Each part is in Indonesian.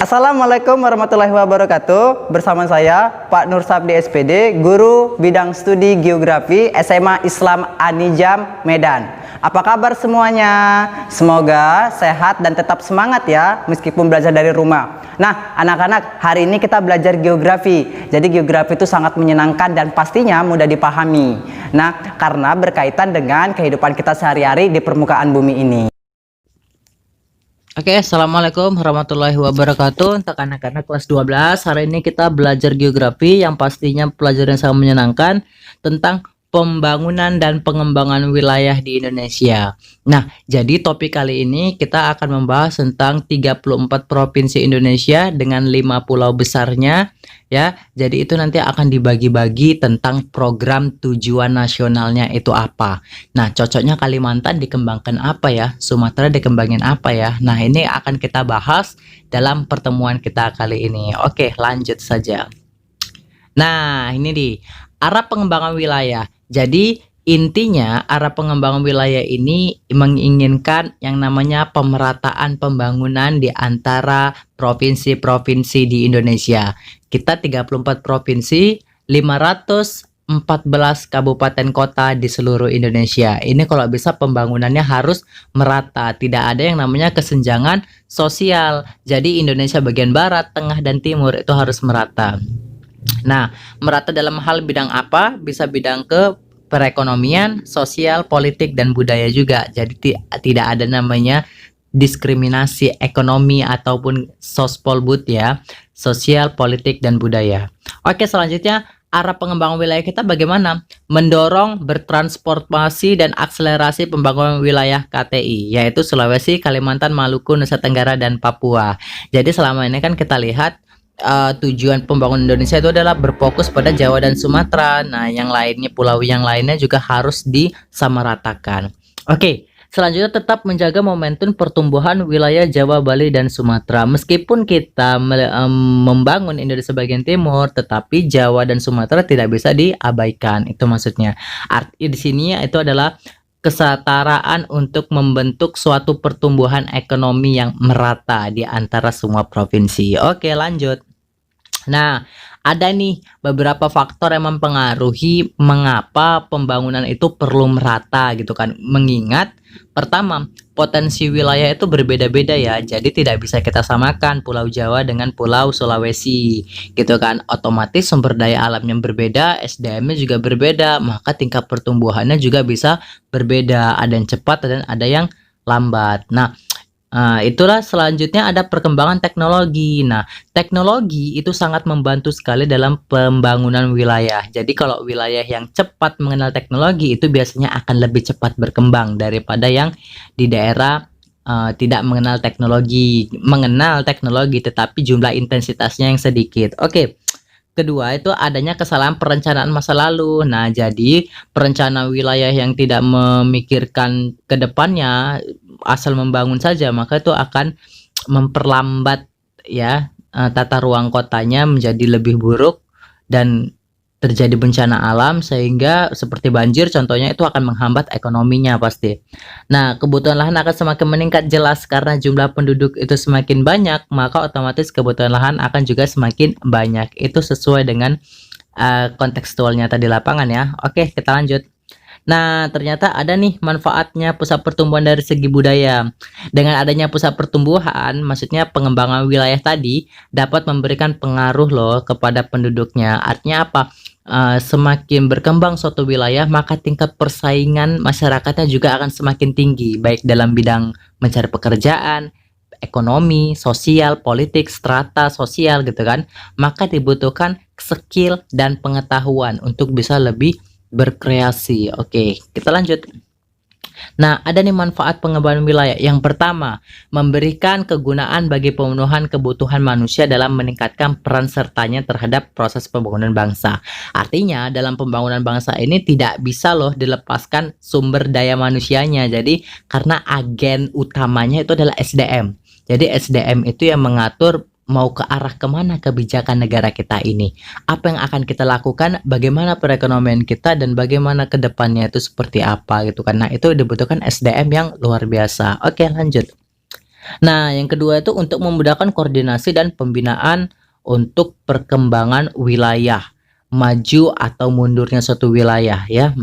Assalamualaikum warahmatullahi wabarakatuh. Bersama saya Pak Nur Sabdi SPD, Guru Bidang Studi Geografi SMA Islam Anijam Medan. Apa kabar semuanya? Semoga sehat dan tetap semangat ya meskipun belajar dari rumah. Nah anak-anak, hari ini kita belajar geografi. Jadi geografi itu sangat menyenangkan dan pastinya mudah dipahami. Nah karena berkaitan dengan kehidupan kita sehari-hari di permukaan bumi ini. Oke, assalamualaikum warahmatullahi wabarakatuh. Untuk anak-anak kelas 12, hari ini kita belajar geografi yang pastinya pelajaran sangat menyenangkan tentang pembangunan dan pengembangan wilayah di Indonesia. Nah, jadi topik kali ini kita akan membahas tentang 34 provinsi Indonesia dengan 5 pulau besarnya ya. Jadi itu nanti akan dibagi-bagi tentang program tujuan nasionalnya itu apa. Nah, cocoknya Kalimantan dikembangkan apa ya? Sumatera dikembangin apa ya? Nah, ini akan kita bahas dalam pertemuan kita kali ini. Oke, lanjut saja. Nah, ini di arah pengembangan wilayah. Jadi intinya arah pengembangan wilayah ini menginginkan yang namanya pemerataan pembangunan di antara provinsi-provinsi di Indonesia. Kita 34 provinsi, 514 kabupaten kota di seluruh Indonesia. Ini kalau bisa pembangunannya harus merata, tidak ada yang namanya kesenjangan sosial. Jadi Indonesia bagian barat, tengah, dan timur itu harus merata. Nah, merata dalam hal bidang apa? Bisa bidang ke perekonomian, sosial, politik, dan budaya juga. Jadi tidak ada namanya diskriminasi ekonomi ataupun sospolbud ya. Sosial, politik, dan budaya. Oke, selanjutnya arah pengembangan wilayah kita bagaimana? Mendorong bertransformasi dan akselerasi pembangunan wilayah KTI, yaitu Sulawesi, Kalimantan, Maluku, Nusa Tenggara, dan Papua. Jadi selama ini kan kita lihat tujuan pembangunan Indonesia itu adalah berfokus pada Jawa dan Sumatera. Nah, yang lainnya, pulau yang lainnya juga harus disamaratakan. Oke, selanjutnya tetap menjaga momentum pertumbuhan wilayah Jawa, Bali, dan Sumatera. Meskipun kita membangun Indonesia bagian timur, tetapi Jawa dan Sumatera tidak bisa diabaikan. Itu maksudnya. Arti di sini itu adalah kesetaraan untuk membentuk suatu pertumbuhan ekonomi yang merata di antara semua provinsi. Oke, lanjut. Nah, ada nih beberapa faktor yang mempengaruhi mengapa pembangunan itu perlu merata gitu kan. Mengingat pertama, potensi wilayah itu berbeda-beda ya. Jadi tidak bisa kita samakan Pulau Jawa dengan Pulau Sulawesi gitu kan. Otomatis sumber daya alamnya berbeda, SDM-nya juga berbeda, maka tingkat pertumbuhannya juga bisa berbeda. Ada yang cepat dan ada yang lambat. Nah, itulah selanjutnya ada perkembangan teknologi. Nah, teknologi itu sangat membantu sekali dalam pembangunan wilayah. Jadi kalau wilayah yang cepat mengenal teknologi itu biasanya akan lebih cepat berkembang daripada yang di daerah tidak mengenal teknologi tetapi jumlah intensitasnya yang sedikit. Oke. Kedua itu adanya kesalahan perencanaan masa lalu. Nah, jadi perencana wilayah yang tidak memikirkan ke depannya asal membangun saja, maka itu akan memperlambat ya tata ruang kotanya menjadi lebih buruk dan terjadi bencana alam sehingga seperti banjir contohnya itu akan menghambat ekonominya pasti. Nah, kebutuhan lahan akan semakin meningkat jelas karena jumlah penduduk itu semakin banyak, maka otomatis kebutuhan lahan akan juga semakin banyak. Itu sesuai dengan kontekstualnya tadi lapangan ya. Oke, kita lanjut. Nah, ternyata ada nih manfaatnya pusat pertumbuhan dari segi budaya. Dengan adanya pusat pertumbuhan, maksudnya pengembangan wilayah tadi dapat memberikan pengaruh loh kepada penduduknya. Artinya apa? Semakin berkembang suatu wilayah, maka tingkat persaingan masyarakatnya juga akan semakin tinggi, baik dalam bidang mencari pekerjaan, ekonomi, sosial, politik, strata sosial gitu kan. Maka dibutuhkan skill dan pengetahuan untuk bisa lebih berkreasi. Oke, kita lanjut. Nah, ada nih manfaat pengembangan wilayah. Yang pertama, memberikan kegunaan bagi pemenuhan kebutuhan manusia dalam meningkatkan peran sertanya terhadap proses pembangunan bangsa. Artinya, dalam pembangunan bangsa ini tidak bisa loh dilepaskan sumber daya manusianya. Jadi, karena agen utamanya itu adalah SDM. Jadi, SDM itu yang mengatur mau ke arah kemana kebijakan negara kita ini, apa yang akan kita lakukan, bagaimana perekonomian kita, dan bagaimana ke depannya itu seperti apa gitu kan. Nah, itu dibutuhkan SDM yang luar biasa. Oke, lanjut. Nah, yang kedua itu untuk memudahkan koordinasi dan pembinaan untuk perkembangan wilayah, maju atau mundurnya suatu wilayah ya.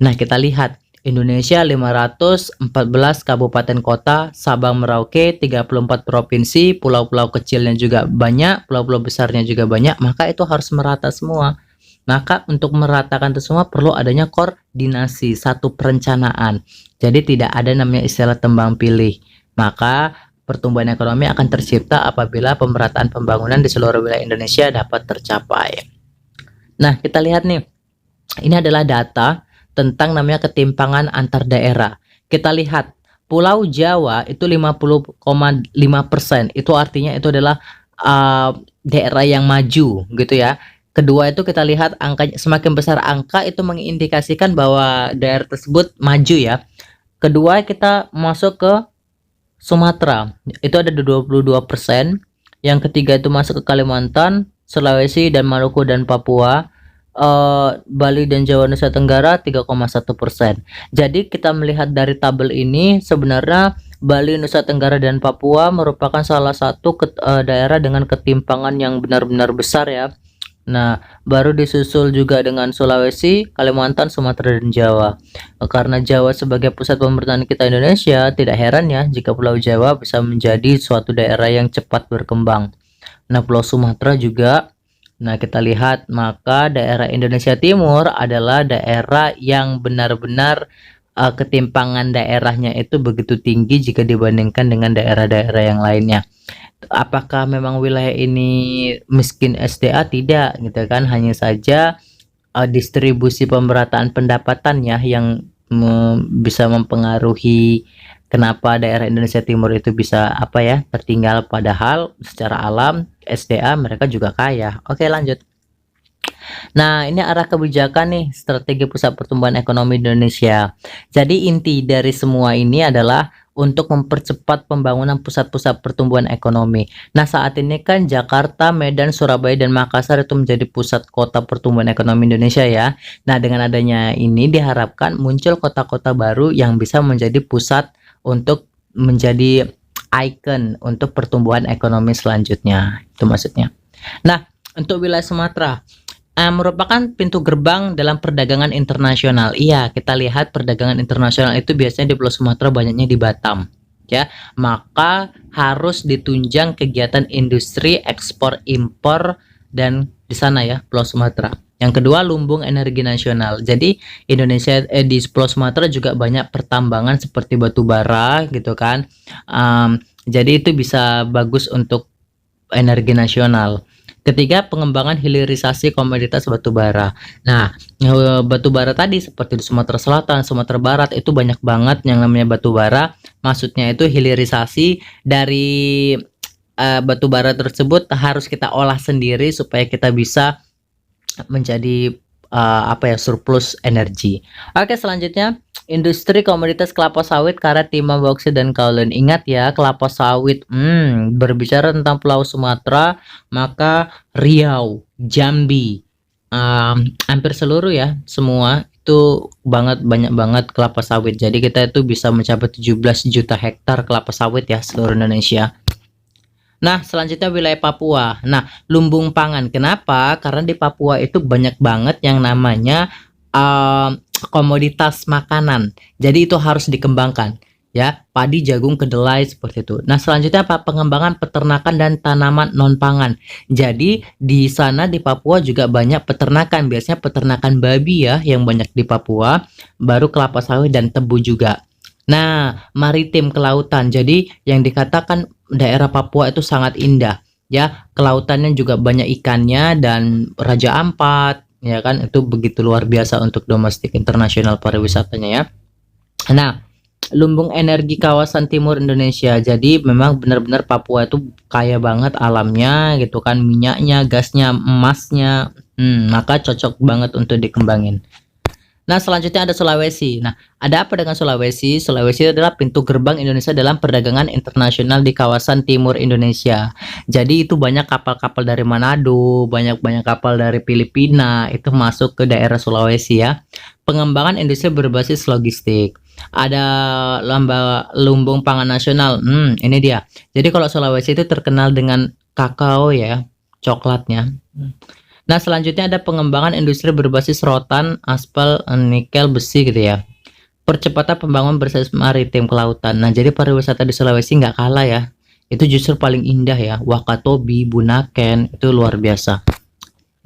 Nah, kita lihat Indonesia 514 kabupaten kota, Sabang Merauke 34 provinsi, pulau-pulau kecilnya juga banyak, pulau-pulau besarnya juga banyak, maka itu harus merata semua. Maka untuk meratakan itu semua perlu adanya koordinasi, satu perencanaan. Jadi tidak ada namanya istilah tembang pilih. Maka pertumbuhan ekonomi akan tercipta apabila pemerataan pembangunan di seluruh wilayah Indonesia dapat tercapai. Nah, kita lihat nih. Ini adalah data tentang namanya ketimpangan antar daerah. Kita lihat Pulau Jawa itu 50,5%. Itu artinya itu adalah daerah yang maju gitu ya. Kedua itu kita lihat angka semakin besar angka itu mengindikasikan bahwa daerah tersebut maju ya. Kedua kita masuk ke Sumatera, itu ada 22%. Yang ketiga itu masuk ke Kalimantan, Sulawesi dan Maluku dan Papua. Bali dan Jawa Nusa Tenggara 3,1%. Jadi kita melihat dari tabel ini sebenarnya Bali, Nusa Tenggara dan Papua merupakan salah satu daerah dengan ketimpangan yang benar-benar besar ya. Nah, baru disusul juga dengan Sulawesi, Kalimantan, Sumatera, dan Jawa. Karena Jawa sebagai pusat pemerintahan kita Indonesia, tidak heran ya jika Pulau Jawa bisa menjadi suatu daerah yang cepat berkembang. Nah, Pulau Sumatera juga. Nah, kita lihat maka daerah Indonesia Timur adalah daerah yang benar-benar ketimpangan daerahnya itu begitu tinggi jika dibandingkan dengan daerah-daerah yang lainnya. Apakah memang wilayah ini miskin SDA? Tidak gitu kan, hanya saja distribusi pemerataan pendapatan ya yang bisa mempengaruhi kenapa daerah Indonesia Timur itu bisa apa ya tertinggal, padahal secara alam SDA mereka juga kaya. Oke, lanjut. Nah, ini arah kebijakan nih, strategi pusat pertumbuhan ekonomi Indonesia. Jadi inti dari semua ini adalah untuk mempercepat pembangunan pusat-pusat pertumbuhan ekonomi. Nah, saat ini kan Jakarta, Medan, Surabaya, dan Makassar itu menjadi pusat kota pertumbuhan ekonomi Indonesia ya. Nah, dengan adanya ini diharapkan muncul kota-kota baru yang bisa menjadi pusat untuk menjadi ikon untuk pertumbuhan ekonomi selanjutnya. Itu maksudnya. Nah, untuk wilayah Sumatera merupakan pintu gerbang dalam perdagangan internasional. Iya, kita lihat perdagangan internasional itu biasanya di Pulau Sumatera, banyaknya di Batam. Ya, maka harus ditunjang kegiatan industri ekspor impor dan di sana ya, Pulau Sumatera. Yang kedua, lumbung energi nasional. Jadi Indonesia di Pulau Sumatera juga banyak pertambangan seperti batu bara gitu kan. Jadi itu bisa bagus untuk energi nasional. Ketiga, pengembangan hilirisasi komoditas batu bara. Nah, batu bara tadi seperti di Sumatera Selatan, Sumatera Barat itu banyak banget yang namanya batu bara. Maksudnya itu hilirisasi dari batu bara tersebut harus kita olah sendiri supaya kita bisa menjadi surplus energi. Oke, selanjutnya industri komoditas kelapa sawit, karet, timah, bauksit, dan kaolin. Ingat ya, kelapa sawit. Berbicara tentang Pulau Sumatera, maka Riau, Jambi, hampir seluruh ya, semua itu banyak banget kelapa sawit. Jadi kita itu bisa mencapai 17 juta hektar kelapa sawit ya seluruh Indonesia. Nah, selanjutnya wilayah Papua. Nah, lumbung pangan. Kenapa? Karena di Papua itu banyak banget yang namanya komoditas makanan. Jadi itu harus dikembangkan ya, padi, jagung, kedelai seperti itu. Nah, selanjutnya apa? Pengembangan peternakan dan tanaman non pangan. Jadi di sana di Papua juga banyak peternakan, biasanya peternakan babi ya yang banyak di Papua, baru kelapa sawit dan tebu juga. Nah, maritim, kelautan. Jadi yang dikatakan daerah Papua itu sangat indah ya, kelautannya juga banyak ikannya dan Raja Ampat ya kan, itu begitu luar biasa untuk domestik internasional pariwisatanya ya. Nah, lumbung energi kawasan timur Indonesia. Jadi memang benar-benar Papua itu kaya banget alamnya gitu kan, minyaknya, gasnya, emasnya. Maka cocok banget untuk dikembangin. Nah, selanjutnya ada Sulawesi. Nah, ada apa dengan Sulawesi? Sulawesi adalah pintu gerbang Indonesia dalam perdagangan internasional di kawasan timur Indonesia. Jadi itu banyak kapal-kapal dari Manado, banyak kapal dari Filipina itu masuk ke daerah Sulawesi ya. Pengembangan industri berbasis logistik. Ada lomba lumbung pangan nasional. Ini dia. Jadi kalau Sulawesi itu terkenal dengan kakao ya, coklatnya. Nah, selanjutnya ada pengembangan industri berbasis rotan, aspal, nikel, besi gitu ya. Percepatan pembangunan berbasis maritim kelautan. Nah, jadi pariwisata di Sulawesi nggak kalah ya. Itu justru paling indah ya. Wakatobi, Bunaken, itu luar biasa.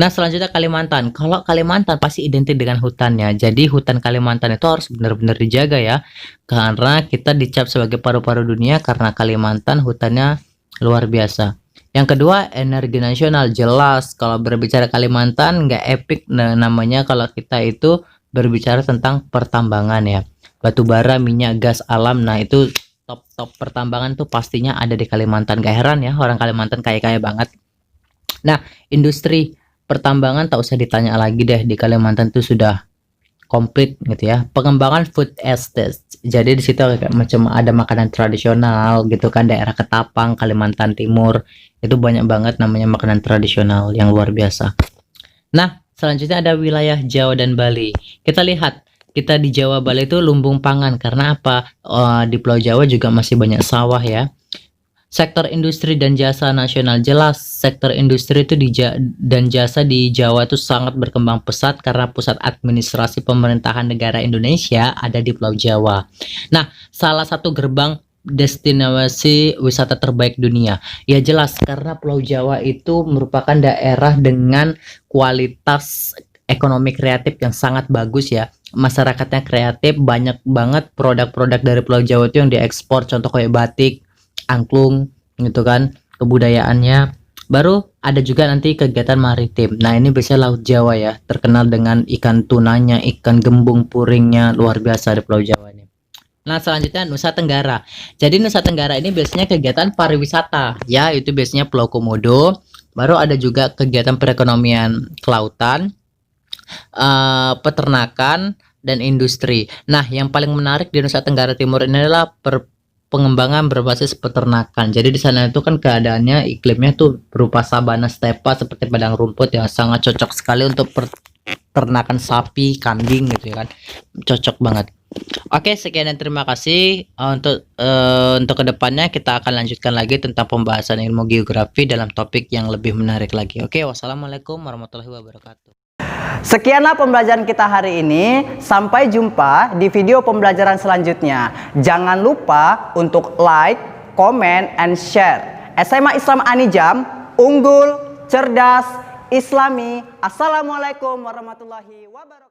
Nah, selanjutnya Kalimantan. Kalau Kalimantan pasti identik dengan hutannya. Jadi hutan Kalimantan itu harus benar-benar dijaga ya. Karena kita dicap sebagai paru-paru dunia karena Kalimantan hutannya luar biasa. Yang kedua, energi nasional. Jelas kalau berbicara Kalimantan nggak epic namanya kalau kita itu berbicara tentang pertambangan ya. Batu bara, minyak, gas alam. Nah, itu top pertambangan tuh pastinya ada di Kalimantan. Gak heran ya orang Kalimantan kaya-kaya banget. Nah, industri pertambangan tak usah ditanya lagi deh, di Kalimantan tuh sudah komplit gitu ya. Pengembangan food estate. Jadi di situ kayak macam ada makanan tradisional gitu kan, daerah Ketapang, Kalimantan Timur. Itu banyak banget namanya makanan tradisional yang luar biasa. Nah, selanjutnya ada wilayah Jawa dan Bali. Kita lihat, kita di Jawa Bali itu lumbung pangan karena apa? Di Pulau Jawa juga masih banyak sawah ya. Sektor industri dan jasa nasional, jelas sektor industri itu dan jasa di Jawa itu sangat berkembang pesat karena pusat administrasi pemerintahan negara Indonesia ada di Pulau Jawa. Nah, salah satu gerbang destinasi wisata terbaik dunia. Ya jelas karena Pulau Jawa itu merupakan daerah dengan kualitas ekonomi kreatif yang sangat bagus ya. Masyarakatnya kreatif, banyak banget produk-produk dari Pulau Jawa itu yang diekspor, contoh kayak batik, angklung gitu kan, kebudayaannya. Baru ada juga nanti kegiatan maritim. Nah, ini biasanya Laut Jawa ya, terkenal dengan ikan tunanya, ikan gembung puringnya, luar biasa di Pulau Jawa ini. Nah, selanjutnya Nusa Tenggara. Jadi Nusa Tenggara ini biasanya kegiatan pariwisata ya, itu biasanya Pulau Komodo. Baru ada juga kegiatan perekonomian kelautan, peternakan, dan industri. Nah, yang paling menarik di Nusa Tenggara Timur ini adalah pengembangan berbasis peternakan. Jadi di sana itu kan keadaannya iklimnya tuh berupa sabana stepa seperti padang rumput yang sangat cocok sekali untuk peternakan sapi, kambing gitu ya kan. Cocok banget. Oke, sekian dan terima kasih. Untuk kedepannya kita akan lanjutkan lagi tentang pembahasan ilmu geografi dalam topik yang lebih menarik lagi. Oke, wassalamualaikum warahmatullahi wabarakatuh. Sekianlah pembelajaran kita hari ini. Sampai jumpa di video pembelajaran selanjutnya. Jangan lupa untuk like, comment, and share. SMA Islam Anijam, unggul, cerdas, islami. Assalamualaikum warahmatullahi wabarakatuh.